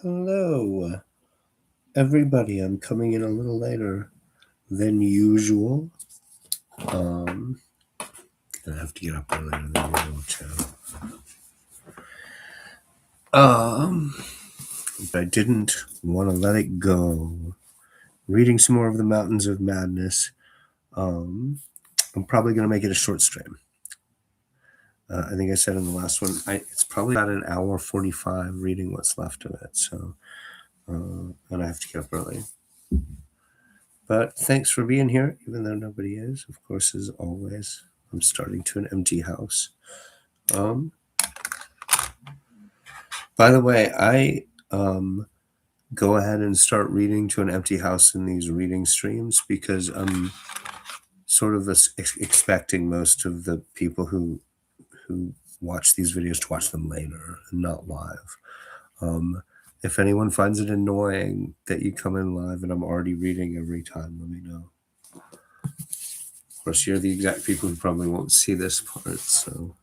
Hello, everybody. I'm coming in a little later than usual. I have to get up earlier than usual, too. But I didn't want to let it go. Reading some more of the Mountains of Madness. I'm probably going to make it a short stream. I think I said in the last one, it's probably about an hour 45 reading what's left of it. So, and I have to get up early. But thanks for being here, even though nobody is. Of course, as always, I'm starting to an empty house. By the way, I go ahead and start reading to an empty house in these reading streams because I'm sort of expecting most of the people who watch these videos to watch them later and not live. If anyone finds it annoying that you come in live and I'm already reading every time, let me know. Of course, you're the exact people who probably won't see this part, so.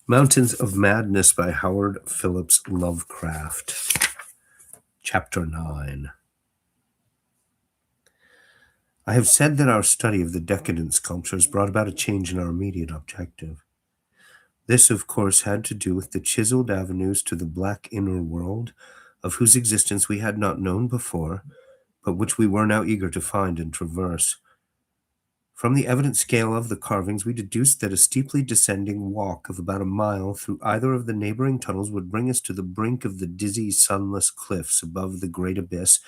Mountains of Madness by Howard Phillips Lovecraft. Chapter 9. I have said that our study of the decadent sculptures brought about a change in our immediate objective. This, of course, had to do with the chiseled avenues to the black inner world, of whose existence we had not known before, but which we were now eager to find and traverse. From the evident scale of the carvings, we deduced that a steeply descending walk of about a mile through either of the neighboring tunnels would bring us to the brink of the dizzy, sunless cliffs above the great abyss,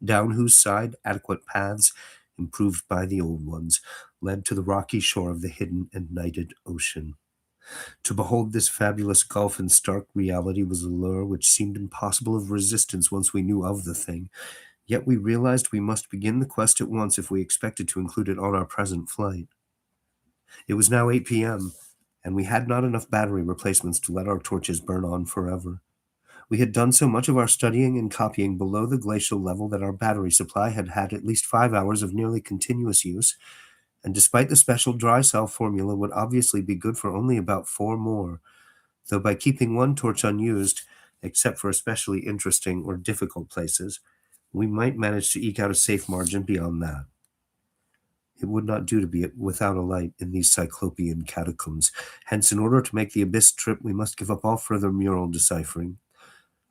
down whose side adequate paths, improved by the old ones, led to the rocky shore of the hidden and nighted ocean. To behold this fabulous gulf in stark reality was a lure which seemed impossible of resistance once we knew of the thing. Yet we realized we must begin the quest at once if we expected to include it on our present flight. It was now 8 p.m., and we had not enough battery replacements to let our torches burn on forever. We had done so much of our studying and copying below the glacial level that our battery supply had had at least 5 hours of nearly continuous use, and despite the special dry cell formula would obviously be good for only about 4 more, though by keeping one torch unused, except for especially interesting or difficult places, we might manage to eke out a safe margin beyond that. It would not do to be without a light in these cyclopean catacombs. Hence, in order to make the abyss trip, we must give up all further mural deciphering.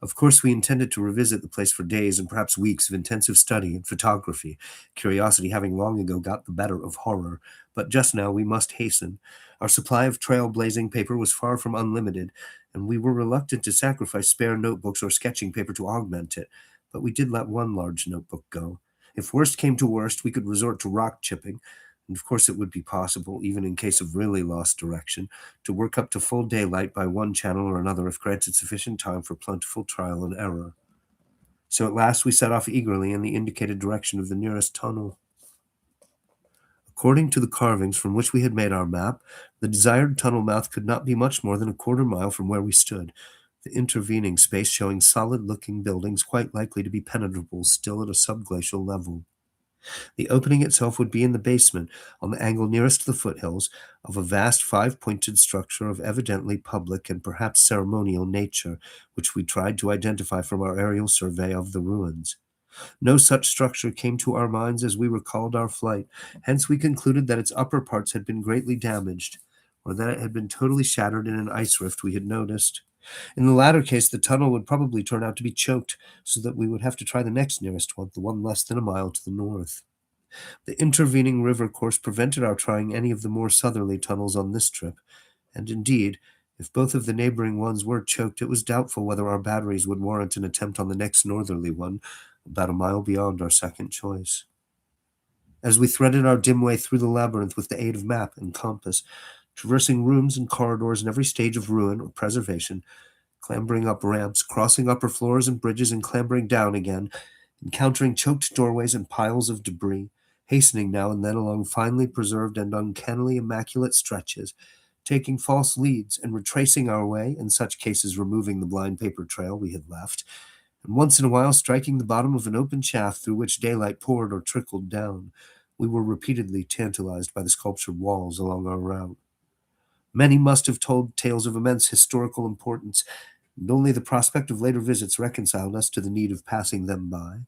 Of course, we intended to revisit the place for days and perhaps weeks of intensive study and photography, curiosity having long ago got the better of horror. But just now we must hasten. Our supply of trail-blazing paper was far from unlimited, and we were reluctant to sacrifice spare notebooks or sketching paper to augment it. But we did let one large notebook go. If worst came to worst, we could resort to rock chipping, and of course it would be possible, even in case of really lost direction, to work up to full daylight by one channel or another if granted sufficient time for plentiful trial and error. So at last we set off eagerly in the indicated direction of the nearest tunnel. According to the carvings from which we had made our map, the desired tunnel mouth could not be much more than a quarter mile from where we stood, the intervening space showing solid-looking buildings quite likely to be penetrable still at a subglacial level. The opening itself would be in the basement, on the angle nearest the foothills, of a vast five-pointed structure of evidently public and perhaps ceremonial nature, which we tried to identify from our aerial survey of the ruins. No such structure came to our minds as we recalled our flight, hence we concluded that its upper parts had been greatly damaged, or that it had been totally shattered in an ice rift we had noticed. In the latter case, the tunnel would probably turn out to be choked, so that we would have to try the next nearest one, the one less than a mile to the north. The intervening river course prevented our trying any of the more southerly tunnels on this trip, and indeed, if both of the neighboring ones were choked, it was doubtful whether our batteries would warrant an attempt on the next northerly one, about a mile beyond our second choice. As we threaded our dim way through the labyrinth with the aid of map and compass, traversing rooms and corridors in every stage of ruin or preservation, clambering up ramps, crossing upper floors and bridges, and clambering down again, encountering choked doorways and piles of debris, hastening now and then along finely preserved and uncannily immaculate stretches, taking false leads and retracing our way, in such cases removing the blind paper trail we had left, and once in a while striking the bottom of an open shaft through which daylight poured or trickled down. We were repeatedly tantalized by the sculptured walls along our route. Many must have told tales of immense historical importance, and only the prospect of later visits reconciled us to the need of passing them by.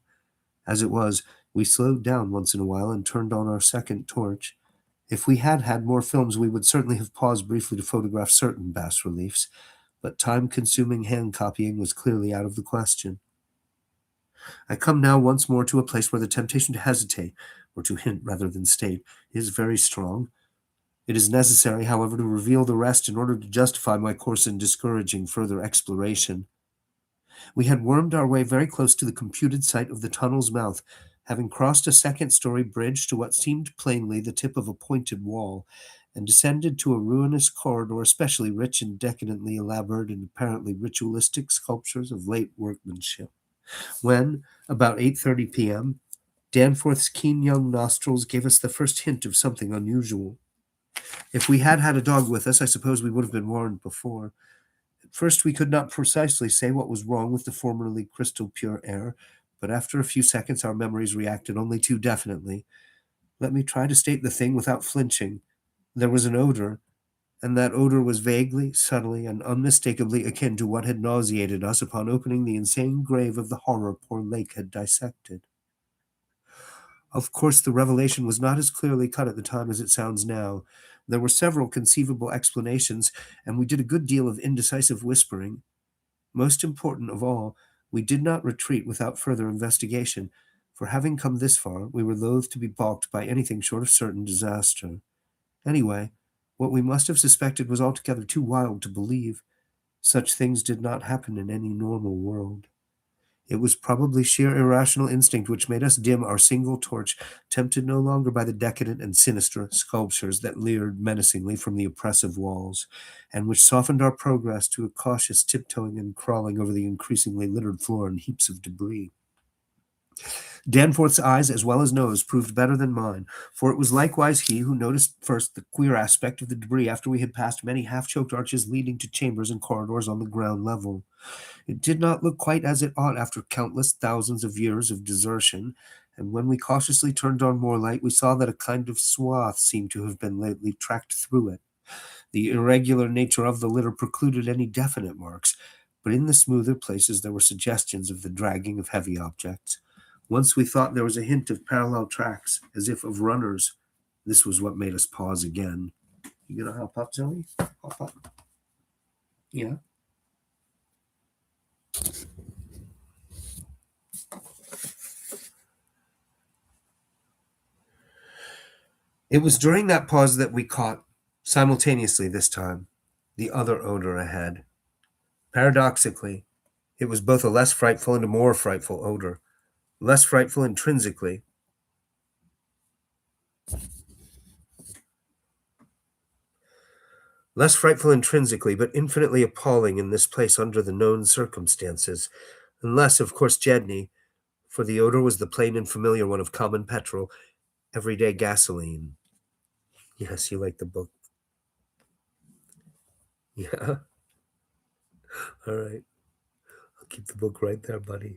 As it was, we slowed down once in a while and turned on our second torch. If we had had more films, we would certainly have paused briefly to photograph certain bas reliefs, but time-consuming hand copying was clearly out of the question. I come now once more to a place where the temptation to hesitate, or to hint rather than state, is very strong. It is necessary, however, to reveal the rest in order to justify my course in discouraging further exploration. We had wormed our way very close to the computed site of the tunnel's mouth, having crossed a second-story bridge to what seemed plainly the tip of a pointed wall, and descended to a ruinous corridor especially rich in decadently elaborate and apparently ritualistic sculptures of late workmanship. When, about 8:30 p.m., Danforth's keen young nostrils gave us the first hint of something unusual. If we had had a dog with us, I suppose we would have been warned before. At first, we could not precisely say what was wrong with the formerly crystal pure air, but after a few seconds our memories reacted only too definitely. Let me try to state the thing without flinching. There was an odor, and that odor was vaguely, subtly, and unmistakably akin to what had nauseated us upon opening the insane grave of the horror poor Lake had dissected. Of course, the revelation was not as clearly cut at the time as it sounds now. There were several conceivable explanations, and we did a good deal of indecisive whispering. Most important of all, we did not retreat without further investigation, for having come this far, we were loath to be balked by anything short of certain disaster. Anyway, what we must have suspected was altogether too wild to believe. Such things did not happen in any normal world. It was probably sheer irrational instinct which made us dim our single torch, tempted no longer by the decadent and sinister sculptures that leered menacingly from the oppressive walls, and which softened our progress to a cautious tiptoeing and crawling over the increasingly littered floor and heaps of debris. Danforth's eyes as well as nose proved better than mine, for it was likewise he who noticed first the queer aspect of the debris after we had passed many half-choked arches leading to chambers and corridors on the ground level. It did not look quite as it ought after countless thousands of years of desertion, and when we cautiously turned on more light, we saw that a kind of swath seemed to have been lately tracked through it. The irregular nature of the litter precluded any definite marks, but in the smoother places there were suggestions of the dragging of heavy objects. Once we thought there was a hint of parallel tracks, as if of runners. This was what made us pause again. You gonna hop up, Zoe? Hop up. Yeah. It was during that pause that we caught, simultaneously this time, the other odor ahead. Paradoxically, it was both a less frightful and a more frightful odor. Less frightful intrinsically. Less frightful intrinsically, but infinitely appalling in this place under the known circumstances. Unless, of course, Jedney, for the odor was the plain and familiar one of common petrol, everyday gasoline. Yes, you like the book. Yeah? All right. I'll keep the book right there, buddy.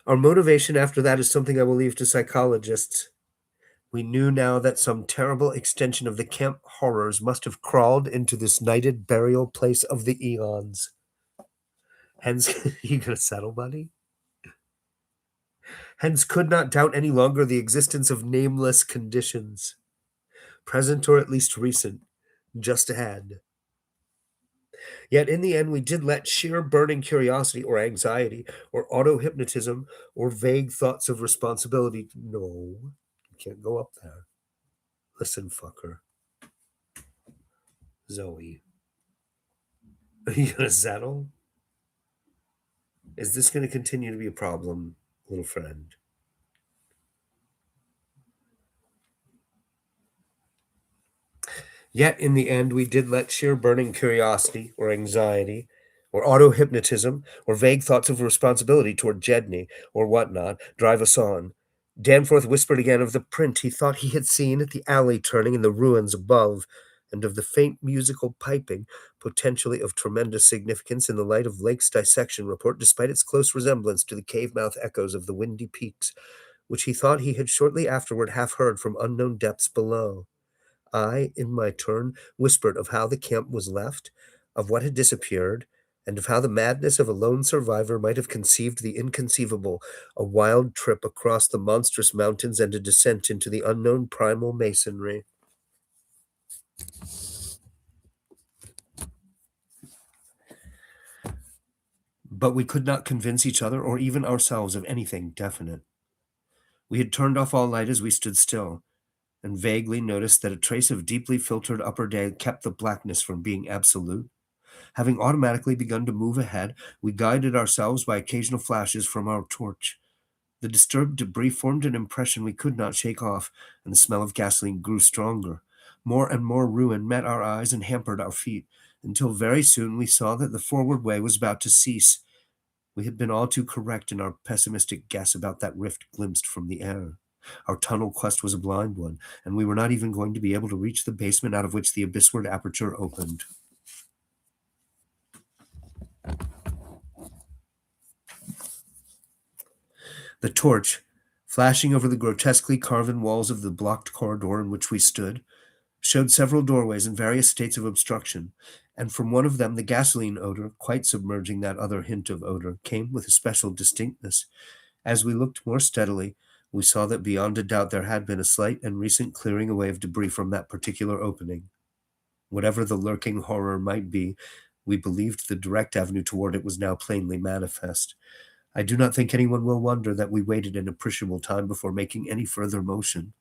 Our motivation after that is something I will leave to psychologists. We knew now that some terrible extension of the camp horrors must have crawled into this nighted burial place of the eons. Hence, you gonna settle, buddy? Hence could not doubt any longer the existence of nameless conditions, present or at least recent, just ahead. Yet in the end, we did let sheer burning curiosity or anxiety or auto-hypnotism or vague thoughts of responsibility. No, you can't go up there. Listen, fucker. Zoe. Are you going to settle? Is this going to continue to be a problem, little friend? Yet in the end, we did let sheer burning curiosity or anxiety or auto-hypnotism or vague thoughts of responsibility toward Jedney or whatnot drive us on. Danforth whispered again of the print he thought he had seen at the alley turning in the ruins above, and of the faint musical piping, potentially of tremendous significance in the light of Lake's dissection report, despite its close resemblance to the cave-mouth echoes of the windy peaks, which he thought he had shortly afterward half heard from unknown depths below. I, in my turn, whispered of how the camp was left, of what had disappeared, and of how the madness of a lone survivor might have conceived the inconceivable, a wild trip across the monstrous mountains and a descent into the unknown primal masonry. But we could not convince each other or even ourselves of anything definite. We had turned off all light as we stood still, and vaguely noticed that a trace of deeply filtered upper day kept the blackness from being absolute. Having automatically begun to move ahead, we guided ourselves by occasional flashes from our torch. The disturbed debris formed an impression we could not shake off, and the smell of gasoline grew stronger. More and more ruin met our eyes and hampered our feet, until very soon we saw that the forward way was about to cease. We had been all too correct in our pessimistic guess about that rift glimpsed from the air. Our tunnel quest was a blind one, and we were not even going to be able to reach the basement out of which the abyssward aperture opened. The torch, flashing over the grotesquely carven walls of the blocked corridor in which we stood, showed several doorways in various states of obstruction, and from one of them the gasoline odor, quite submerging that other hint of odor, came with a special distinctness. As we looked more steadily, we saw that beyond a doubt there had been a slight and recent clearing away of debris from that particular opening. Whatever the lurking horror might be, we believed the direct avenue toward it was now plainly manifest. I do not think anyone will wonder that we waited an appreciable time before making any further motion.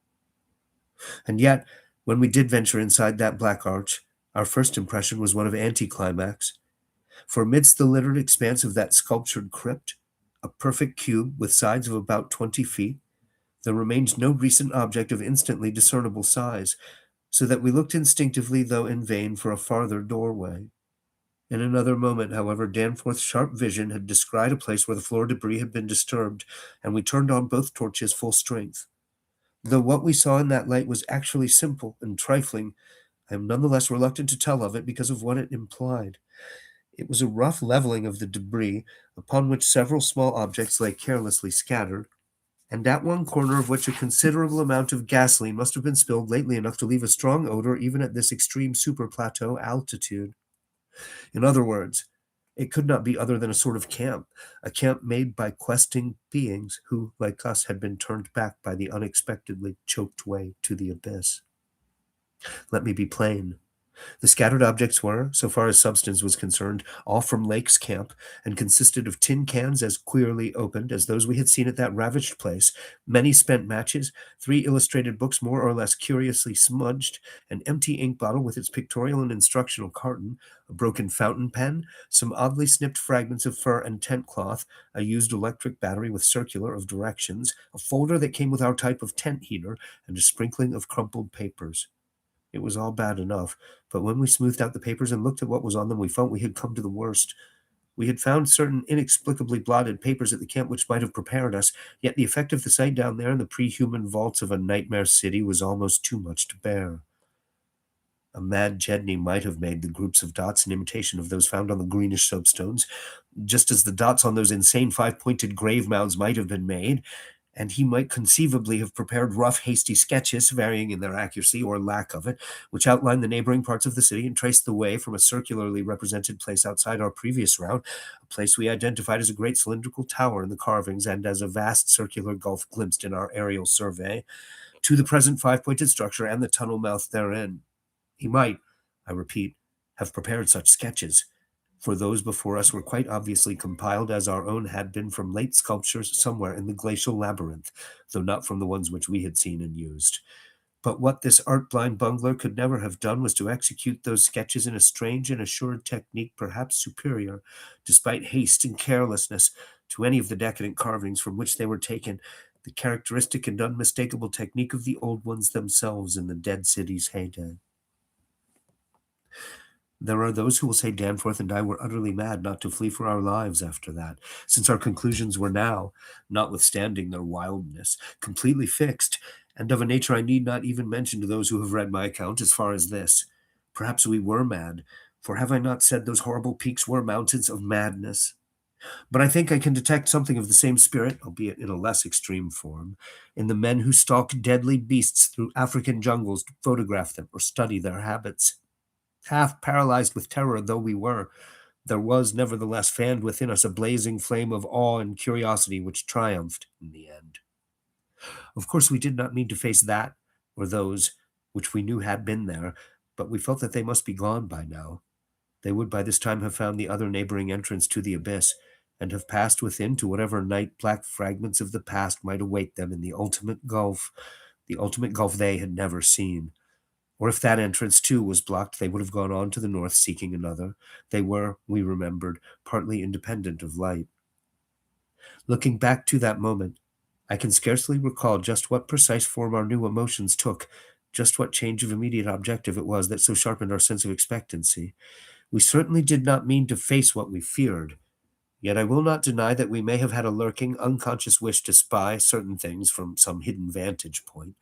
And yet, when we did venture inside that black arch, our first impression was one of anticlimax. For amidst the littered expanse of that sculptured crypt, a perfect cube with sides of about 20 feet, there remained no recent object of instantly discernible size, so that we looked instinctively, though in vain, for a farther doorway. In another moment, however, Danforth's sharp vision had descried a place where the floor debris had been disturbed, and we turned on both torches full strength. Though what we saw in that light was actually simple and trifling, I am none the less reluctant to tell of it because of what it implied. It was a rough leveling of the debris, upon which several small objects lay carelessly scattered, and at one corner of which a considerable amount of gasoline must have been spilled lately enough to leave a strong odor even at this extreme super-plateau altitude. In other words, it could not be other than a sort of camp, a camp made by questing beings who, like us, had been turned back by the unexpectedly choked way to the abyss. Let me be plain. The scattered objects were, so far as substance was concerned, all from Lake's camp, and consisted of tin cans as queerly opened as those we had seen at that ravaged place, many spent matches, 3 illustrated books more or less curiously smudged, an empty ink bottle with its pictorial and instructional carton, a broken fountain pen, some oddly snipped fragments of fur and tent cloth, a used electric battery with circular of directions, a folder that came with our type of tent heater, and a sprinkling of crumpled papers. It was all bad enough, but when we smoothed out the papers and looked at what was on them, we felt we had come to the worst. We had found certain inexplicably blotted papers at the camp which might have prepared us, yet the effect of the sight down there in the pre-human vaults of a nightmare city was almost too much to bear. A mad Jedney might have made the groups of dots in imitation of those found on the greenish soapstones, just as the dots on those insane 5-pointed grave mounds might have been made, and he might conceivably have prepared rough, hasty sketches, varying in their accuracy or lack of it, which outlined the neighboring parts of the city and traced the way from a circularly represented place outside our previous route, a place we identified as a great cylindrical tower in the carvings and as a vast circular gulf glimpsed in our aerial survey, to the present 5-pointed structure and the tunnel mouth therein. He might, I repeat, have prepared such sketches, for those before us were quite obviously compiled as our own had been from late sculptures somewhere in the glacial labyrinth, though not from the ones which we had seen and used. But what this art-blind bungler could never have done was to execute those sketches in a strange and assured technique perhaps superior, despite haste and carelessness, to any of the decadent carvings from which they were taken, the characteristic and unmistakable technique of the old ones themselves in the dead city's heyday. There are those who will say Danforth and I were utterly mad not to flee for our lives after that, since our conclusions were now, notwithstanding their wildness, completely fixed, and of a nature I need not even mention to those who have read my account as far as this. Perhaps we were mad, for have I not said those horrible peaks were mountains of madness? But I think I can detect something of the same spirit, albeit in a less extreme form, in the men who stalk deadly beasts through African jungles to photograph them or study their habits. Half paralyzed with terror though we were, there was nevertheless fanned within us a blazing flame of awe and curiosity which triumphed in the end. Of course, we did not mean to face that or those which we knew had been there, but we felt that they must be gone by now. They would by this time have found the other neighboring entrance to the abyss, and have passed within to whatever night-black fragments of the past might await them in the ultimate gulf they had never seen. Or if that entrance, too, was blocked, they would have gone on to the north seeking another. They were, we remembered, partly independent of light. Looking back to that moment, I can scarcely recall just what precise form our new emotions took, just what change of immediate objective it was that so sharpened our sense of expectancy. We certainly did not mean to face what we feared, yet I will not deny that we may have had a lurking, unconscious wish to spy certain things from some hidden vantage point.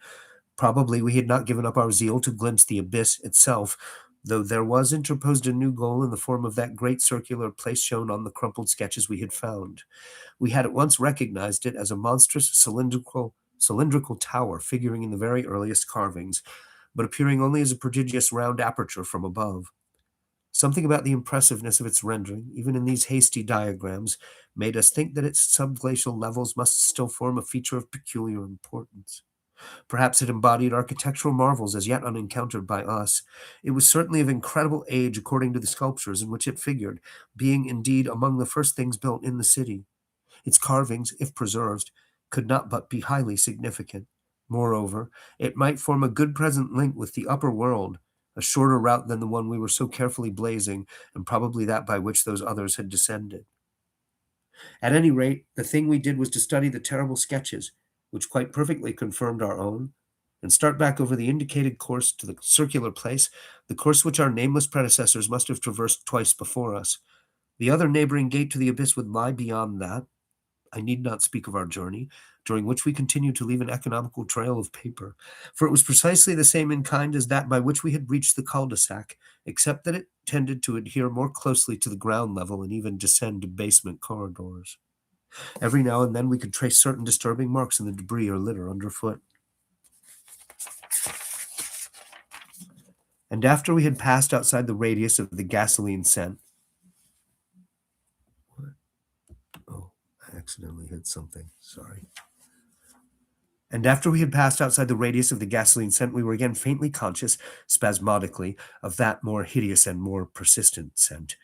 Probably we had not given up our zeal to glimpse the abyss itself, though there was interposed a new goal in the form of that great circular place shown on the crumpled sketches we had found. We had at once recognized it as a monstrous cylindrical tower figuring in the very earliest carvings, but appearing only as a prodigious round aperture from above. Something about the impressiveness of its rendering, even in these hasty diagrams, made us think that its subglacial levels must still form a feature of peculiar importance. Perhaps it embodied architectural marvels as yet unencountered by us. It was certainly of incredible age according to the sculptures in which it figured, being indeed among the first things built in the city. Its carvings, if preserved, could not but be highly significant. Moreover, it might form a good present link with the upper world, a shorter route than the one we were so carefully blazing, and probably that by which those others had descended. At any rate, the thing we did was to study the terrible sketches, which quite perfectly confirmed our own, and start back over the indicated course to the circular place, the course which our nameless predecessors must have traversed twice before us. The other neighboring gate to the abyss would lie beyond that. I need not speak of our journey, during which we continued to leave an economical trail of paper, for it was precisely the same in kind as that by which we had reached the cul-de-sac, except that it tended to adhere more closely to the ground level and even descend to basement corridors. Every now and then we could trace certain disturbing marks in the debris or litter underfoot. And after we had passed outside the radius of the gasoline scent, oh, I accidentally hit something. Sorry. And after we had passed outside the radius of the gasoline scent, we were again faintly conscious, spasmodically, of that more hideous and more persistent scent.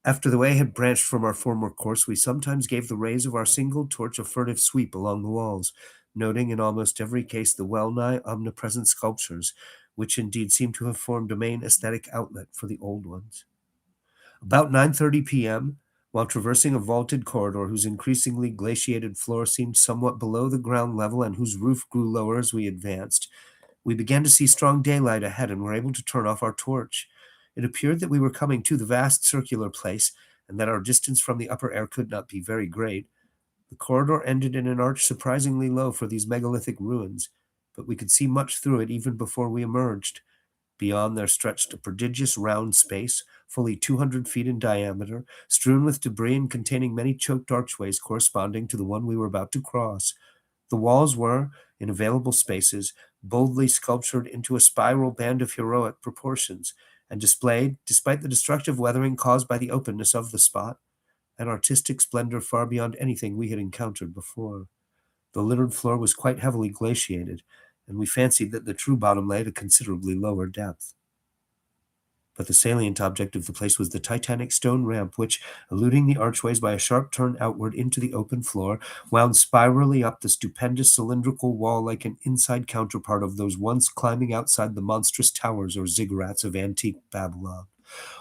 After the way had branched from our former course, we sometimes gave the rays of our single torch a furtive sweep along the walls, noting in almost every case the well-nigh omnipresent sculptures, which indeed seemed to have formed a main aesthetic outlet for the old ones. About 9:30 p.m., while traversing a vaulted corridor whose increasingly glaciated floor seemed somewhat below the ground level and whose roof grew lower as we advanced, we began to see strong daylight ahead and were able to turn off our torch. It appeared that we were coming to the vast circular place, and that our distance from the upper air could not be very great. The corridor ended in an arch surprisingly low for these megalithic ruins, but we could see much through it even before we emerged. Beyond there stretched a prodigious round space, fully 200 feet in diameter, strewn with debris and containing many choked archways corresponding to the one we were about to cross. The walls were, in available spaces, boldly sculptured into a spiral band of heroic proportions, and displayed, despite the destructive weathering caused by the openness of the spot, an artistic splendor far beyond anything we had encountered before. The littered floor was quite heavily glaciated, and we fancied that the true bottom lay at a considerably lower depth. But the salient object of the place was the titanic stone ramp which, eluding the archways by a sharp turn outward into the open floor, wound spirally up the stupendous cylindrical wall like an inside counterpart of those once climbing outside the monstrous towers or ziggurats of antique Babylon.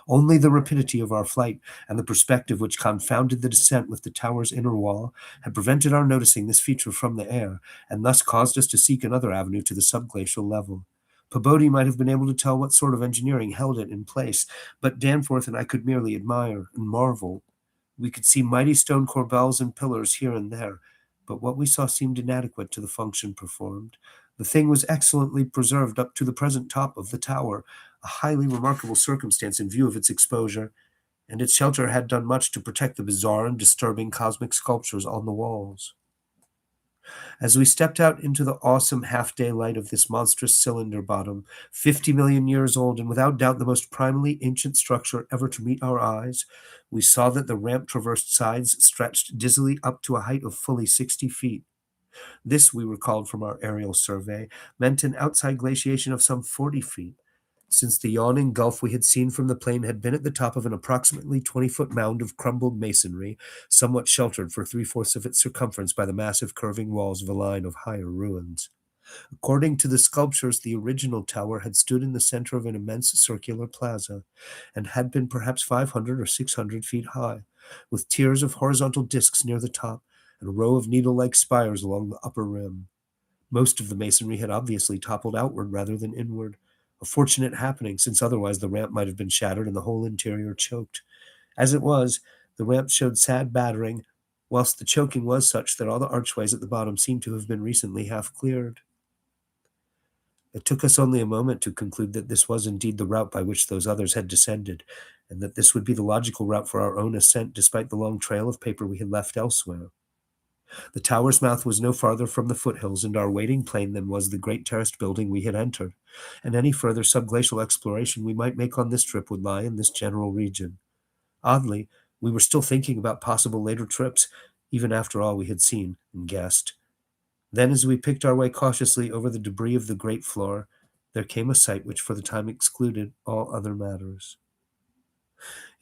Only the rapidity of our flight and the perspective which confounded the descent with the tower's inner wall had prevented our noticing this feature from the air, and thus caused us to seek another avenue to the subglacial level. Pabodie might have been able to tell what sort of engineering held it in place, but Danforth and I could merely admire and marvel. We could see mighty stone corbels and pillars here and there, but what we saw seemed inadequate to the function performed. The thing was excellently preserved up to the present top of the tower, a highly remarkable circumstance in view of its exposure, and its shelter had done much to protect the bizarre and disturbing cosmic sculptures on the walls. As we stepped out into the awesome half-day light of this monstrous cylinder bottom, 50 million years old and without doubt the most primally ancient structure ever to meet our eyes, we saw that the ramp traversed sides stretched dizzily up to a height of fully 60 feet. This, we recalled from our aerial survey, meant an outside glaciation of some 40 feet, since the yawning gulf we had seen from the plain had been at the top of an approximately 20-foot mound of crumbled masonry, somewhat sheltered for three-fourths of its circumference by the massive curving walls of a line of higher ruins. According to the sculptures, the original tower had stood in the center of an immense circular plaza, and had been perhaps 500 or 600 feet high, with tiers of horizontal discs near the top, and a row of needle-like spires along the upper rim. Most of the masonry had obviously toppled outward rather than inward, a fortunate happening, since otherwise the ramp might have been shattered and the whole interior choked. As it was, the ramp showed sad battering, whilst the choking was such that all the archways at the bottom seemed to have been recently half cleared. It took us only a moment to conclude that this was indeed the route by which those others had descended, and that this would be the logical route for our own ascent despite the long trail of paper we had left elsewhere. The tower's mouth was no farther from the foothills and our waiting plain than was the great terraced building we had entered, and any further subglacial exploration we might make on this trip would lie in this general region. Oddly, we were still thinking about possible later trips, even after all we had seen and guessed. Then, as we picked our way cautiously over the debris of the great floor, there came a sight which for the time excluded all other matters.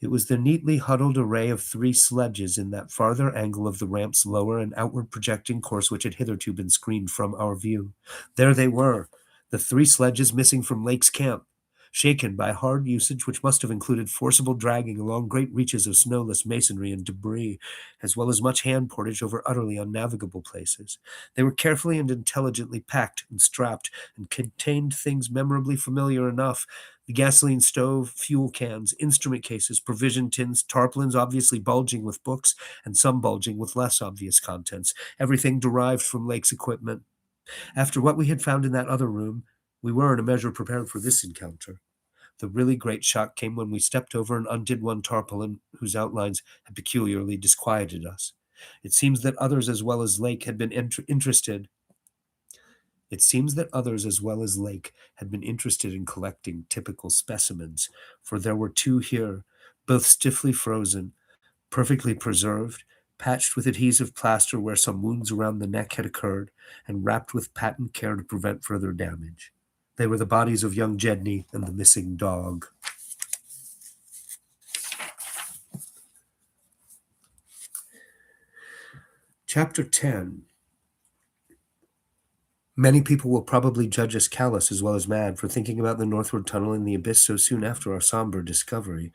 It was the neatly huddled array of three sledges in that farther angle of the ramp's lower and outward projecting course which had hitherto been screened from our view. There they were, the three sledges missing from Lake's camp, shaken by hard usage which must have included forcible dragging along great reaches of snowless masonry and debris, as well as much hand portage over utterly unnavigable places. They were carefully and intelligently packed and strapped, and contained things memorably familiar enough: the gasoline stove, fuel cans, instrument cases, provision tins, tarpaulins obviously bulging with books, and some bulging with less obvious contents, everything derived from Lake's equipment. After what we had found in that other room, we were in a measure prepared for this encounter. The really great shock came when we stepped over and undid one tarpaulin whose outlines had peculiarly disquieted us. It seems that others as well as Lake had been interested It seems that others as well as Lake had been interested in collecting typical specimens, for there were two here, both stiffly frozen, perfectly preserved, patched with adhesive plaster where some wounds around the neck had occurred, and wrapped with patent care to prevent further damage. They were the bodies of young Jedney and the missing dog. Chapter 10. Many people will probably judge us callous as well as mad for thinking about the northward tunnel in the abyss so soon after our somber discovery,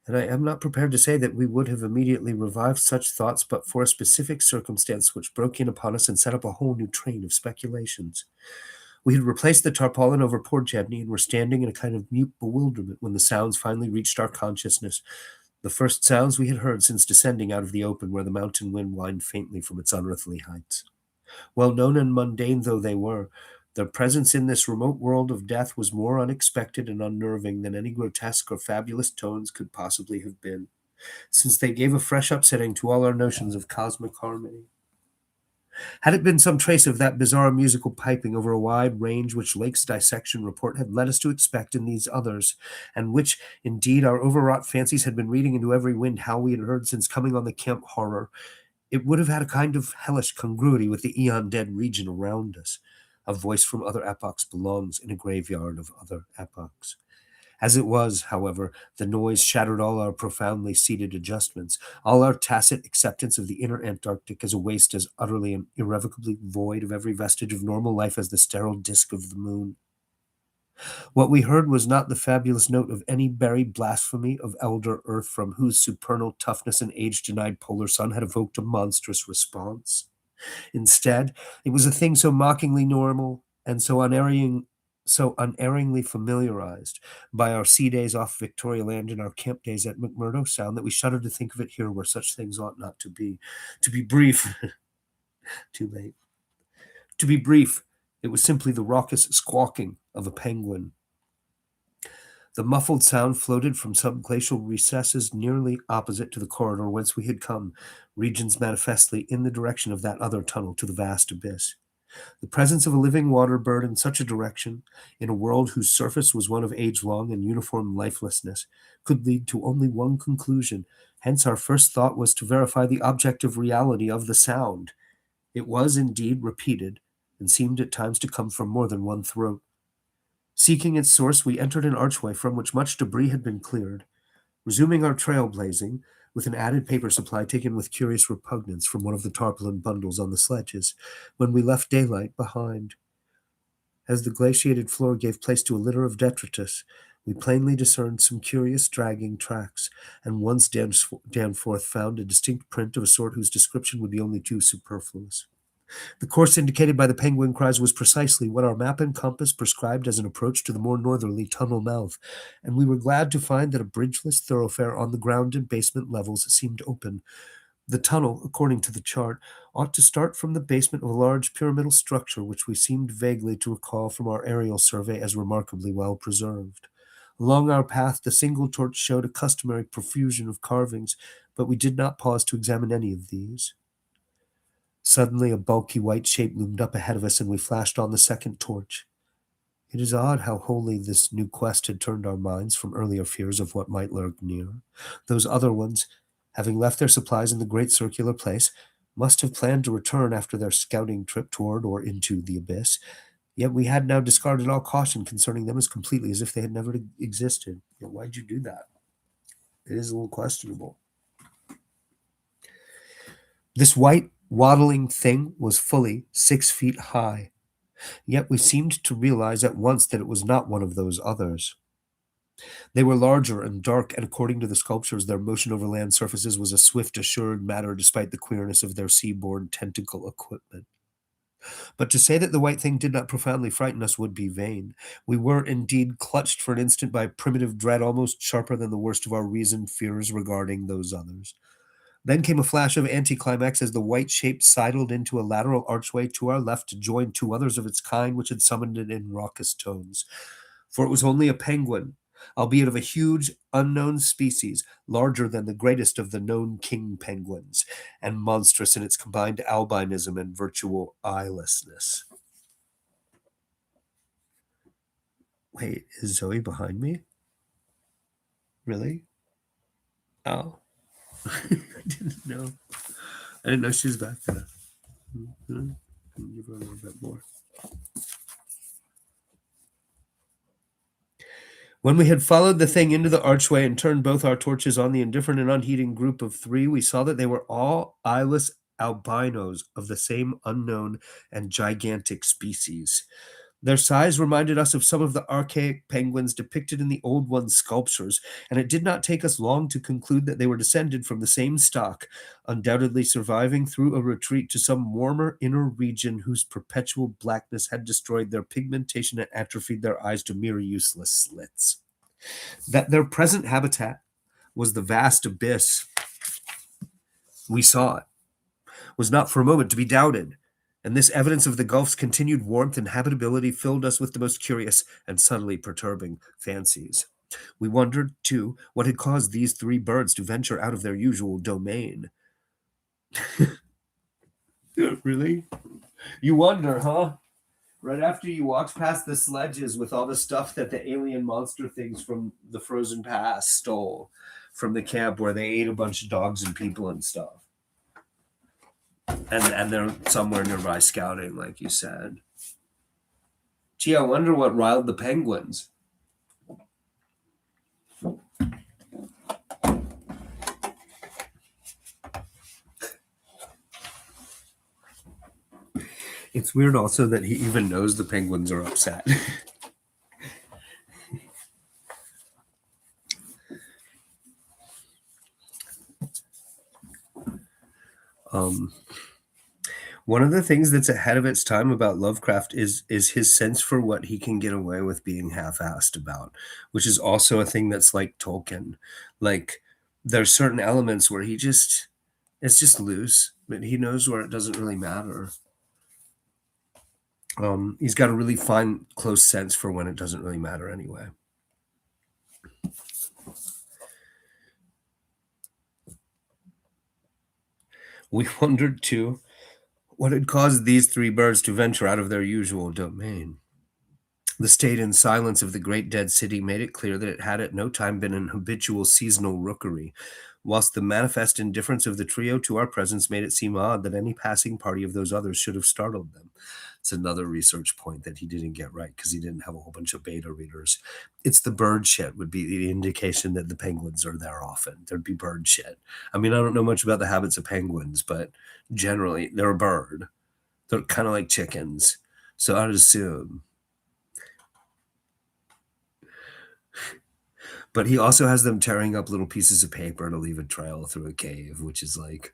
and I am not prepared to say that we would have immediately revived such thoughts but for a specific circumstance which broke in upon us and set up a whole new train of speculations. We had replaced the tarpaulin over poor Jedney and were standing in a kind of mute bewilderment when the sounds finally reached our consciousness, the first sounds we had heard since descending out of the open where the mountain wind whined faintly from its unearthly heights. Well known and mundane though they were, their presence in this remote world of death was more unexpected and unnerving than any grotesque or fabulous tones could possibly have been, since they gave a fresh upsetting to all our notions of cosmic harmony. Had it been some trace of that bizarre musical piping over a wide range which Lake's dissection report had led us to expect in these others, and which, indeed, our overwrought fancies had been reading into every wind how we had heard since coming on the camp horror, it would have had a kind of hellish congruity with the eon-dead region around us. A voice from other epochs belongs in a graveyard of other epochs. As it was, however, the noise shattered all our profoundly seated adjustments, all our tacit acceptance of the inner Antarctic as a waste as utterly and irrevocably void of every vestige of normal life as the sterile disk of the moon. What we heard was not the fabulous note of any buried blasphemy of elder Earth from whose supernal toughness an age-denied polar sun had evoked a monstrous response. Instead, it was a thing so mockingly normal and so unerringly familiarized by our sea days off Victoria Land and our camp days at McMurdo Sound that we shudder to think of it here where such things ought not to be. To be brief, too late. To be brief, it was simply the raucous squawking of a penguin. The muffled sound floated from some glacial recesses nearly opposite to the corridor whence we had come, regions manifestly in the direction of that other tunnel to the vast abyss. The presence of a living water bird in such a direction, in a world whose surface was one of age-long and uniform lifelessness, could lead to only one conclusion. Hence our first thought was to verify the objective reality of the sound. It was indeed repeated, and seemed at times to come from more than one throat. Seeking its source, we entered an archway from which much debris had been cleared, resuming our trailblazing, with an added paper supply taken with curious repugnance from one of the tarpaulin bundles on the sledges, when we left daylight behind. As the glaciated floor gave place to a litter of detritus, we plainly discerned some curious dragging tracks, and once Danforth found a distinct print of a sort whose description would be only too superfluous. The course indicated by the penguin cries was precisely what our map and compass prescribed as an approach to the more northerly tunnel mouth, and we were glad to find that a bridgeless thoroughfare on the ground and basement levels seemed open. The tunnel, according to the chart, ought to start from the basement of a large pyramidal structure which we seemed vaguely to recall from our aerial survey as remarkably well preserved. Along our path, the single torch showed a customary profusion of carvings, but we did not pause to examine any of these. Suddenly, a bulky white shape loomed up ahead of us, and we flashed on the second torch. It is odd how wholly this new quest had turned our minds from earlier fears of what might lurk near. Those other ones, having left their supplies in the great circular place, must have planned to return after their scouting trip toward or into the abyss. Yet we had now discarded all caution concerning them as completely as if they had never existed. Yet why'd you do that? It is a little questionable. This white, waddling thing was fully 6 feet high. Yet we seemed to realize at once that it was not one of those others. They were larger and dark, and according to the sculptures, their motion over land surfaces was a swift, assured matter despite the queerness of their seaborne tentacle equipment. But to say that the white thing did not profoundly frighten us would be vain. We were indeed clutched for an instant by primitive dread almost sharper than the worst of our reasoned fears regarding those others. Then came a flash of anticlimax as the white shape sidled into a lateral archway to our left to join two others of its kind which had summoned it in raucous tones. For it was only a penguin, albeit of a huge, unknown species, larger than the greatest of the known king penguins, and monstrous in its combined albinism and virtual eyelessness. Wait, is Zoe behind me? Really? Oh. I didn't know. I didn't know she was back there. Give her a little bit more. When we had followed the thing into the archway and turned both our torches on the indifferent and unheeding group of three, we saw that they were all eyeless albinos of the same unknown and gigantic species. Their size reminded us of some of the archaic penguins depicted in the Old One's sculptures, and it did not take us long to conclude that they were descended from the same stock, undoubtedly surviving through a retreat to some warmer inner region whose perpetual blackness had destroyed their pigmentation and atrophied their eyes to mere useless slits. That their present habitat was the vast abyss we saw it was not for a moment to be doubted, and this evidence of the gulf's continued warmth and habitability filled us with the most curious and subtly perturbing fancies. We wondered, too, what had caused these three birds to venture out of their usual domain. Really? You wonder, huh? Right after you walked past the sledges with all the stuff that the alien monster things from the Frozen Pass stole from the camp where they ate a bunch of dogs and people and stuff. And they're somewhere nearby scouting, like you said. Gee, I wonder what riled the penguins. It's weird also that he even knows the penguins are upset. One of the things that's ahead of its time about Lovecraft is his sense for what he can get away with being half-assed about, which is also a thing that's like Tolkien. Like, there's certain elements where it's just loose, but he knows where it doesn't really matter. He's got a really fine, close sense for when it doesn't really matter anyway. We wondered too what had caused these three birds to venture out of their usual domain. The state and silence of the great dead city made it clear that it had at no time been an habitual seasonal rookery, whilst the manifest indifference of the trio to our presence made it seem odd that any passing party of those others should have startled them. It's another research point that he didn't get right because he didn't have a whole bunch of beta readers. It's the bird shit would be the indication that the penguins are there often. There'd be bird shit. I mean, I don't know much about the habits of penguins, but generally they're a bird. They're kind of like chickens. So I'd assume. But he also has them tearing up little pieces of paper to leave a trail through a cave, which is like,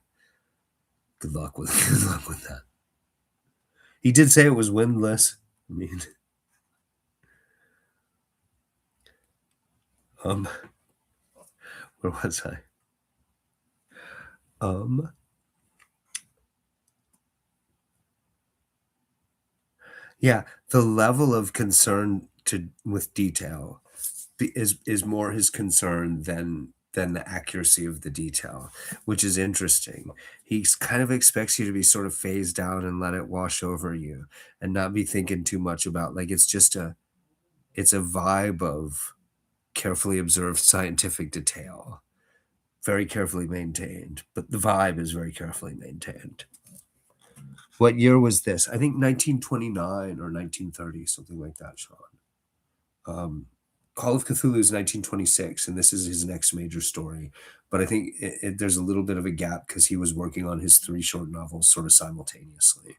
good luck with good luck with that. He did say it was windless. I mean, um, where was I? Um, yeah, the level of concern to with detail is more his concern than the accuracy of the detail, which is interesting. He kind of expects you to be sort of phased out and let it wash over you and not be thinking too much about like it's a vibe of carefully observed scientific detail, very carefully maintained, but the vibe is very carefully maintained. What year was this? I think 1929 or 1930, something like that, Sean. Um, Call of Cthulhu is 1926, and this is his next major story. But I think there's a little bit of a gap because he was working on his three short novels sort of simultaneously.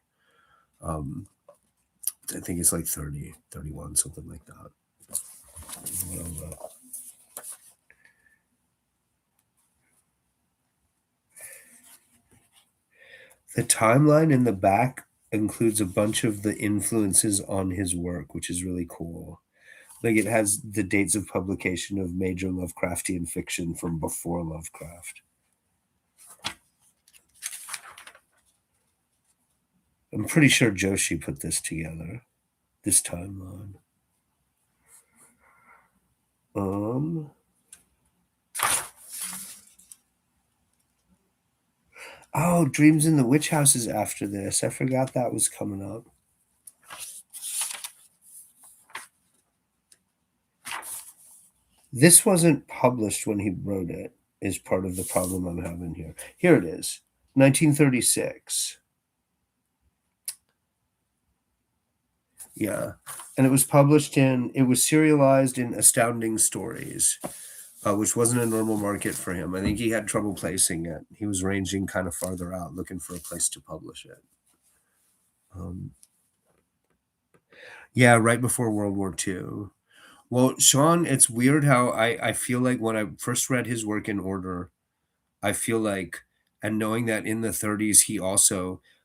Um, I think it's like 30, 31, something like that. The timeline in the back includes a bunch of the influences on his work, which is really cool. Like it has the dates of publication of major Lovecraftian fiction from before Lovecraft. I'm pretty sure Joshi put this together, this timeline. Um, oh, Dreams in the Witch House is after this. I forgot that was coming up. This wasn't published when he wrote it, is part of the problem I'm having here. Here it is 1936. Yeah. And it was it was serialized in Astounding Stories, which wasn't a normal market for him. I think he had trouble placing it. He was ranging kind of farther out, looking for a place to publish it. Um, yeah, right before World War II. Well, Sean, it's weird how I feel like when I first read his work in order, I feel like, and knowing that in the 30s,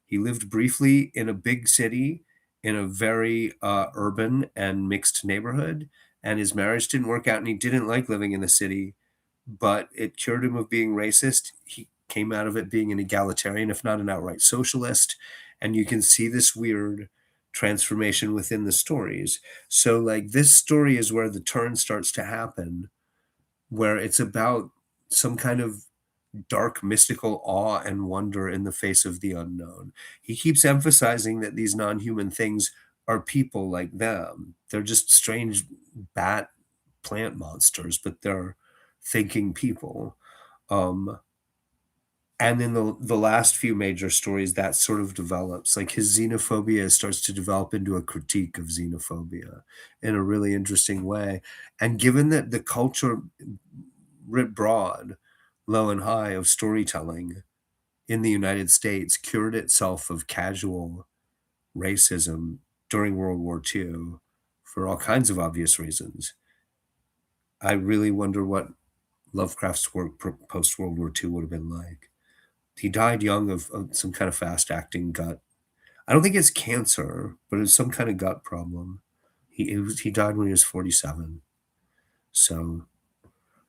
he lived briefly in a big city in a very urban and mixed neighborhood, and his marriage didn't work out, and he didn't like living in the city, but it cured him of being racist. He came out of it being an egalitarian, if not an outright socialist, and you can see this weird transformation within the stories. So, like, this story is where the turn starts to happen, where it's about some kind of dark mystical awe and wonder in the face of the unknown. He keeps emphasizing that these non-human things are people like them. They're just strange bat plant monsters, but they're thinking people. Um, and in the last few major stories, that sort of develops. Like his xenophobia starts to develop into a critique of xenophobia in a really interesting way. And given that the culture writ broad, low and high of storytelling in the United States cured itself of casual racism during World War II for all kinds of obvious reasons. I really wonder what Lovecraft's work post World War II would have been like. He died young of some kind of fast acting gut. I don't think it's cancer, but it's some kind of gut problem. He died when he was 47. So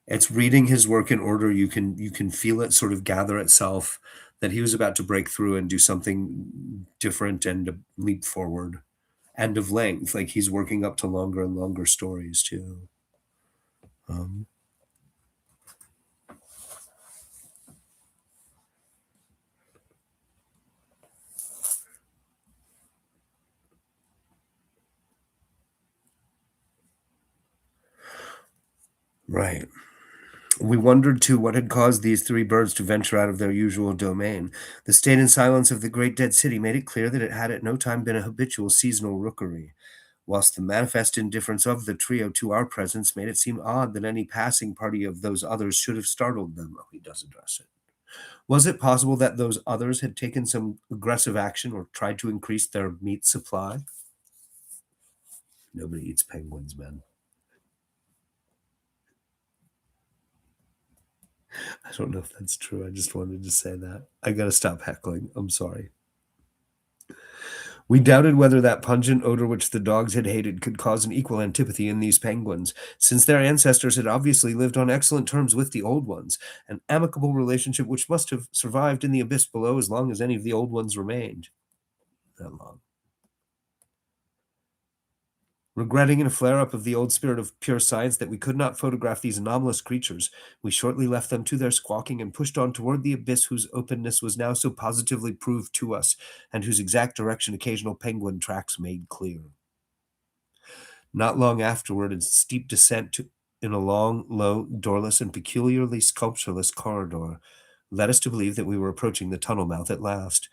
it's reading his work in order. You can feel it sort of gather itself that he was about to break through and do something different and to leap forward and of length. Like he's working up to longer and longer stories too. Um, Right. We wondered too what had caused these three birds to venture out of their usual domain. The state and silence of the great dead city made it clear that it had at no time been a habitual seasonal rookery, whilst the manifest indifference of the trio to our presence made it seem odd that any passing party of those others should have startled them. Oh, he does address it. Was it possible that those others had taken some aggressive action or tried to increase their meat supply? Nobody eats penguins, man. I don't know if that's true. I just wanted to say that. I gotta stop heckling. I'm sorry. We doubted whether that pungent odor which the dogs had hated could cause an equal antipathy in these penguins, since their ancestors had obviously lived on excellent terms with the old ones, an amicable relationship which must have survived in the abyss below as long as any of the old ones remained. That long. Regretting in a flare up of the old spirit of pure science that we could not photograph these anomalous creatures, we shortly left them to their squawking and pushed on toward the abyss whose openness was now so positively proved to us, and whose exact direction occasional penguin tracks made clear. Not long afterward, a steep descent in a long, low, doorless, and peculiarly sculptureless corridor led us to believe that we were approaching the tunnel mouth at last.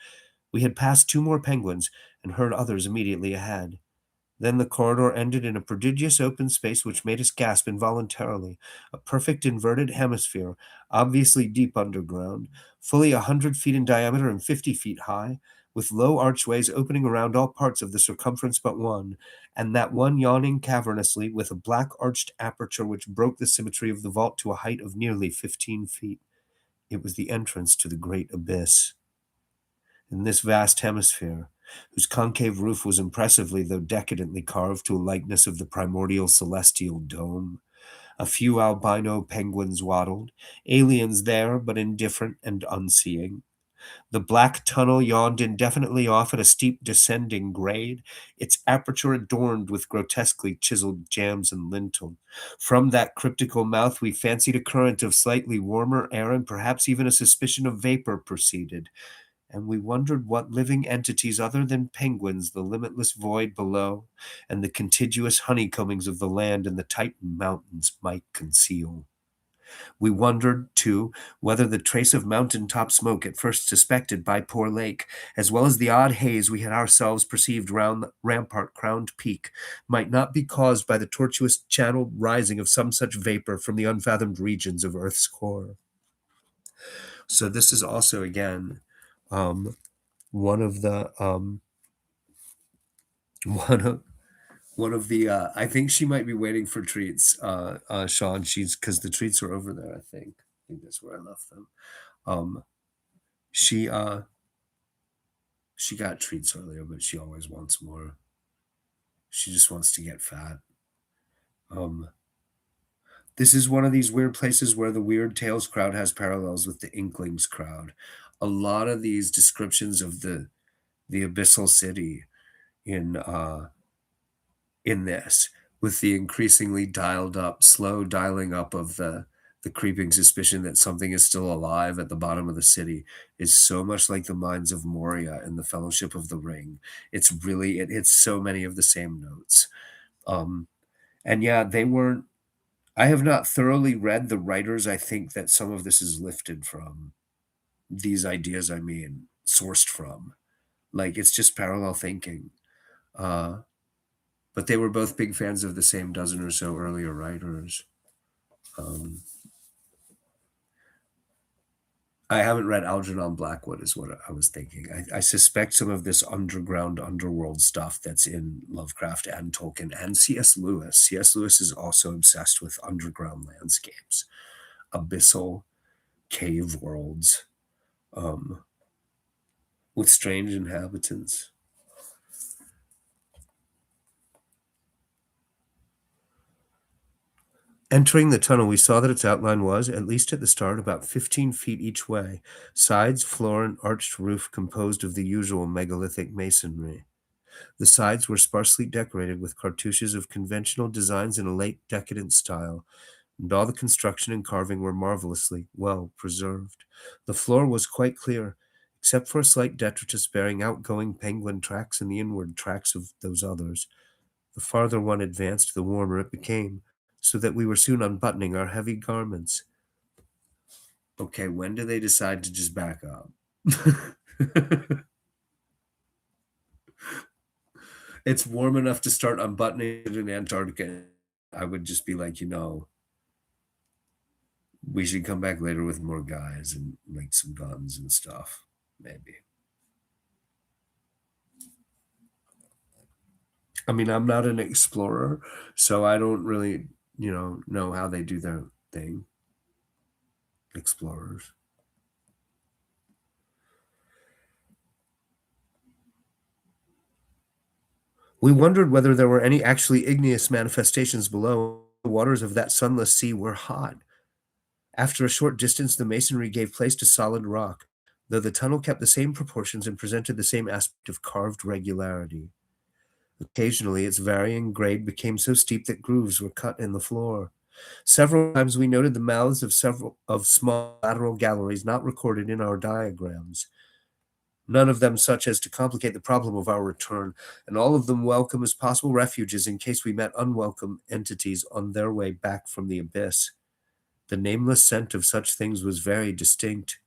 We had passed two more penguins and heard others immediately ahead. Then the corridor ended in a prodigious open space which made us gasp involuntarily, a perfect inverted hemisphere, obviously deep underground, fully 100 feet in diameter and 50 feet high, with low archways opening around all parts of the circumference but one, and that one yawning cavernously with a black arched aperture which broke the symmetry of the vault to a height of nearly 15 feet. It was the entrance to the great abyss. In this vast hemisphere, whose concave roof was impressively though decadently carved to a likeness of the primordial celestial dome, a few albino penguins waddled, aliens there but indifferent and unseeing. The black tunnel yawned indefinitely off at a steep descending grade, its aperture adorned with grotesquely chiseled jambs and lintel. From that cryptical mouth we fancied a current of slightly warmer air and perhaps even a suspicion of vapor proceeded, and we wondered what living entities other than penguins the limitless void below and the contiguous honeycombings of the land and the Titan mountains might conceal. We wondered, too, whether the trace of mountain-top smoke at first suspected by Poor Lake, as well as the odd haze we had ourselves perceived round the rampart-crowned peak, might not be caused by the tortuous channeled rising of some such vapor from the unfathomed regions of Earth's core. So this is also, again, um, one of the one of one of the I think she might be waiting for treats, Sean. She's because the treats are over there, I think that's where I left them. um she she got treats earlier, but she always wants more. She just wants to get fat. um this is one of these weird places where the Weird Tales crowd has parallels with the Inklings crowd. A lot of these descriptions of the abyssal city in this, with the increasingly dialed up, slow dialing up of the creeping suspicion that something is still alive at the bottom of the city, is so much like the Mines of Moria and the Fellowship of the Ring. It hits so many of the same notes. Um, and yeah, they weren't. I have not thoroughly read the writers. I think that some of this is lifted from these ideas. I mean, sourced from, like, it's just parallel thinking. Uh, but they were both big fans of the same dozen or so earlier writers. Um, I haven't read Algernon Blackwood, is what I was thinking. I suspect some of this underground underworld stuff that's in Lovecraft and Tolkien and C.S. Lewis. C.S. Lewis is also obsessed with underground landscapes, abyssal cave worlds, um, with strange inhabitants. Entering the tunnel, we saw that its outline was, at least at the start, about 15 feet each way, sides, floor, and arched roof composed of the usual megalithic masonry. The sides were sparsely decorated with cartouches of conventional designs in a late decadent style, and all the construction and carving were marvelously well preserved. The floor was quite clear, except for a slight detritus bearing outgoing penguin tracks and the inward tracks of those others. The farther one advanced, the warmer it became, so that we were soon unbuttoning our heavy garments. Okay, when do they decide to just back up? It's warm enough to start unbuttoning it in Antarctica. I would just be like, we should come back later with more guys and like some guns and stuff, maybe. I mean, I'm not an explorer, so I don't really, know how they do their thing. Explorers. We wondered whether there were any actually igneous manifestations below. The waters of that sunless sea were hot. After a short distance, the masonry gave place to solid rock, though the tunnel kept the same proportions and presented the same aspect of carved regularity. Occasionally, its varying grade became so steep that grooves were cut in the floor. Several times we noted the mouths of several of small lateral galleries not recorded in our diagrams, none of them such as to complicate the problem of our return, and all of them welcome as possible refuges in case we met unwelcome entities on their way back from the abyss. The nameless scent of such things was very distinct.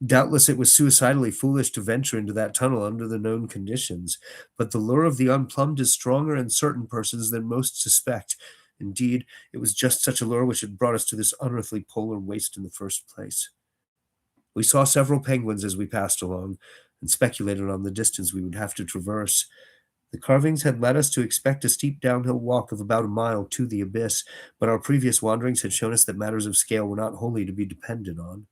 Doubtless it was suicidally foolish to venture into that tunnel under the known conditions, but the lure of the unplumbed is stronger in certain persons than most suspect. Indeed, it was just such a lure which had brought us to this unearthly polar waste in the first place. We saw several penguins as we passed along, and speculated on the distance we would have to traverse. The carvings had led us to expect a steep downhill walk of about a mile to the abyss, but our previous wanderings had shown us that matters of scale were not wholly to be depended on.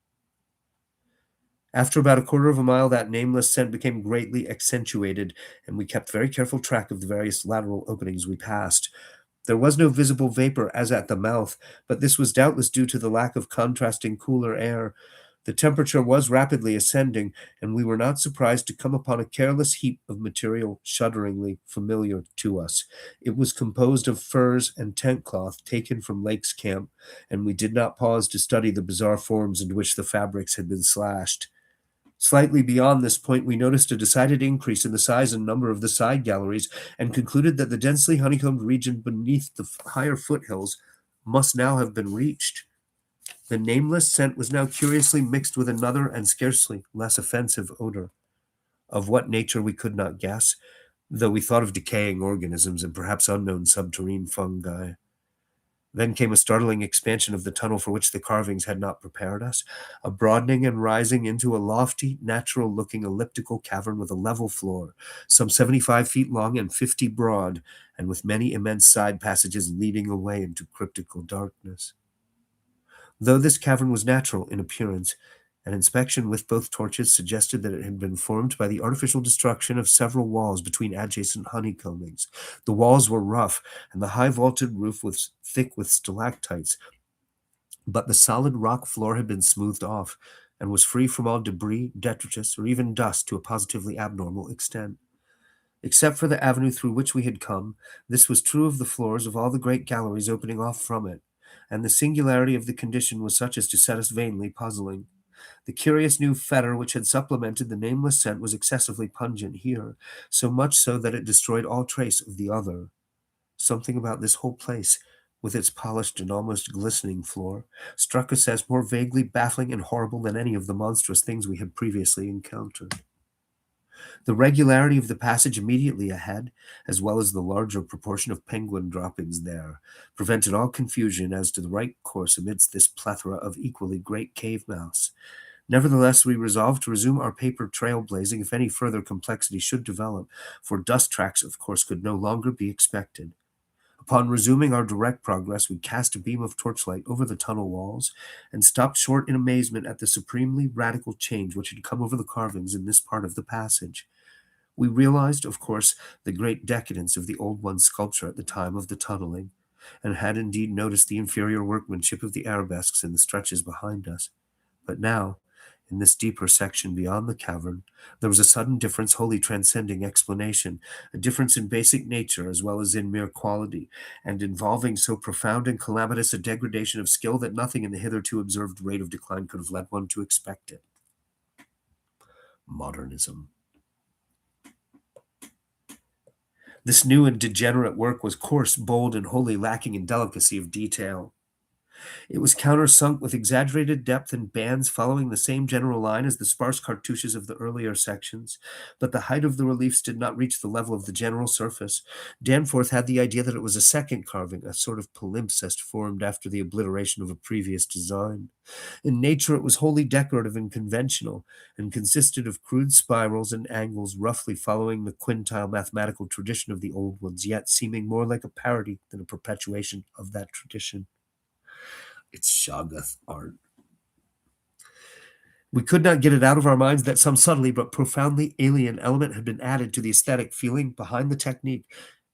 After about a quarter of a mile, that nameless scent became greatly accentuated, and we kept very careful track of the various lateral openings we passed. There was no visible vapor as at the mouth, but this was doubtless due to the lack of contrasting cooler air. The temperature was rapidly ascending, and we were not surprised to come upon a careless heap of material shudderingly familiar to us. It was composed of furs and tent cloth taken from Lake's camp, and we did not pause to study the bizarre forms into which the fabrics had been slashed. Slightly beyond this point, we noticed a decided increase in the size and number of the side galleries, and concluded that the densely honeycombed region beneath the higher foothills must now have been reached. The nameless scent was now curiously mixed with another and scarcely less offensive odor. Of what nature we could not guess, though we thought of decaying organisms and perhaps unknown subterranean fungi. Then came a startling expansion of the tunnel for which the carvings had not prepared us, a broadening and rising into a lofty, natural-looking elliptical cavern with a level floor, some 75 feet long and 50 broad, and with many immense side passages leading away into cryptical darkness. Though this cavern was natural in appearance, an inspection with both torches suggested that it had been formed by the artificial destruction of several walls between adjacent honeycombings. The walls were rough, and the high vaulted roof was thick with stalactites, but the solid rock floor had been smoothed off, and was free from all debris, detritus, or even dust to a positively abnormal extent. Except for the avenue through which we had come, this was true of the floors of all the great galleries opening off from it, and the singularity of the condition was such as to set us vainly puzzling. The curious new fetor which had supplemented the nameless scent was excessively pungent here, so much so that it destroyed all trace of the other. Something about this whole place, with its polished and almost glistening floor, struck us as more vaguely baffling and horrible than any of the monstrous things we had previously encountered. The regularity of the passage immediately ahead, as well as the larger proportion of penguin droppings there, prevented all confusion as to the right course amidst this plethora of equally great cave mouths. Nevertheless, we resolved to resume our paper trailblazing if any further complexity should develop, for dust tracks, of course, could no longer be expected. Upon resuming our direct progress, we cast a beam of torchlight over the tunnel walls, and stopped short in amazement at the supremely radical change which had come over the carvings in this part of the passage. We realized, of course, the great decadence of the old one's sculpture at the time of the tunneling, and had indeed noticed the inferior workmanship of the arabesques in the stretches behind us. But now, in this deeper section beyond the cavern, there was a sudden difference wholly transcending explanation, a difference in basic nature as well as in mere quality, and involving so profound and calamitous a degradation of skill that nothing in the hitherto observed rate of decline could have led one to expect it. Modernism. This new and degenerate work was coarse, bold, and wholly lacking in delicacy of detail. It was countersunk with exaggerated depth and bands following the same general line as the sparse cartouches of the earlier sections, but the height of the reliefs did not reach the level of the general surface. Danforth had the idea that it was a second carving, a sort of palimpsest formed after the obliteration of a previous design. In nature, it was wholly decorative and conventional, and consisted of crude spirals and angles roughly following the quintile mathematical tradition of the old ones, yet seeming more like a parody than a perpetuation of that tradition. It's Shoggoth art. We could not get it out of our minds that some subtly but profoundly alien element had been added to the aesthetic feeling behind the technique,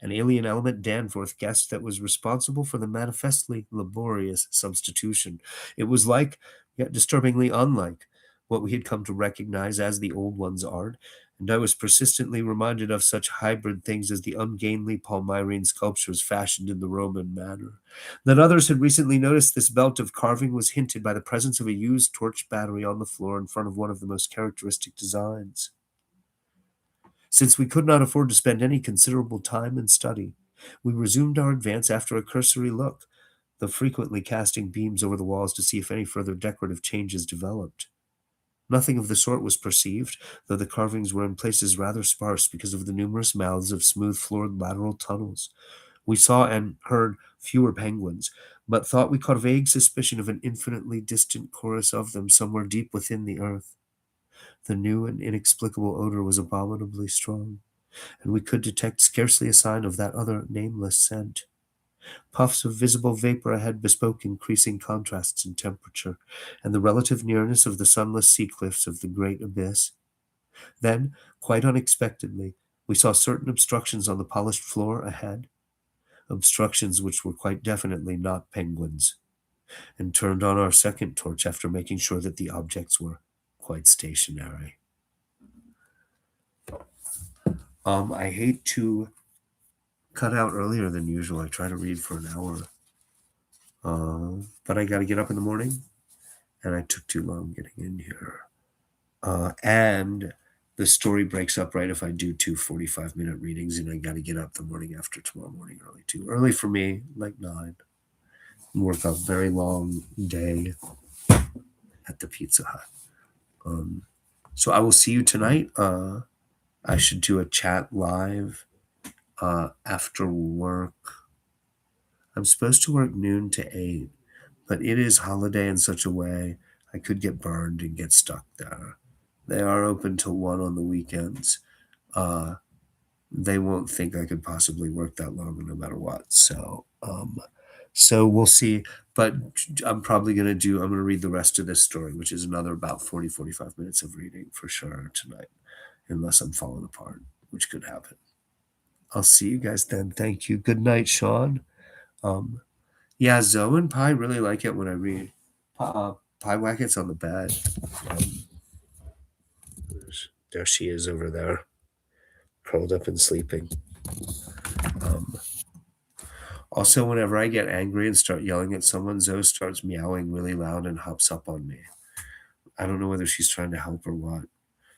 an alien element Danforth guessed that was responsible for the manifestly laborious substitution. It was like, yet disturbingly unlike, what we had come to recognize as the old one's art, and I was persistently reminded of such hybrid things as the ungainly Palmyrene sculptures fashioned in the Roman manner. That others had recently noticed this belt of carving was hinted by the presence of a used torch battery on the floor in front of one of the most characteristic designs. Since we could not afford to spend any considerable time in study, we resumed our advance after a cursory look, though frequently casting beams over the walls to see if any further decorative changes developed. Nothing of the sort was perceived, though the carvings were in places rather sparse because of the numerous mouths of smooth-floored lateral tunnels. We saw and heard fewer penguins, but thought we caught a vague suspicion of an infinitely distant chorus of them somewhere deep within the earth. The new and inexplicable odor was abominably strong, and we could detect scarcely a sign of that other nameless scent. Puffs of visible vapor ahead bespoke increasing contrasts in temperature, and the relative nearness of the sunless sea cliffs of the great abyss. Then, quite unexpectedly, we saw certain obstructions on the polished floor ahead, obstructions which were quite definitely not penguins, and turned on our second torch after making sure that the objects were quite stationary. I hate to cut out earlier than usual. I try to read for an hour, but I got to get up in the morning, and I took too long getting in here. And the story breaks up right if I do two 45-minute readings, and I got to get up the morning after tomorrow morning early too. Early for me, like 9. Work a very long day at the Pizza Hut. So I will see you tonight. I should do a chat live after work. I'm supposed to work noon to 8, but it is holiday in such a way I could get burned and get stuck there. They are open till 1 on the weekends. They won't think I could possibly work that long no matter what. So we'll see. But I'm going to read the rest of this story, which is another about 45 minutes of reading for sure tonight, unless I'm falling apart, which could happen. I'll see you guys then. Thank you. Good night, Sean. Yeah, Zoe and Pi really like it when I read. Pi Wacket's on the bed. There she is over there, curled up and sleeping. Also, whenever I get angry and start yelling at someone, Zoe starts meowing really loud and hops up on me. I don't know whether she's trying to help or what. It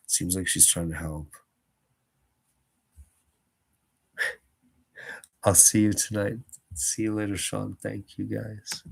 seems like she's trying to help. I'll see you tonight. See you later, Sean. Thank you, guys.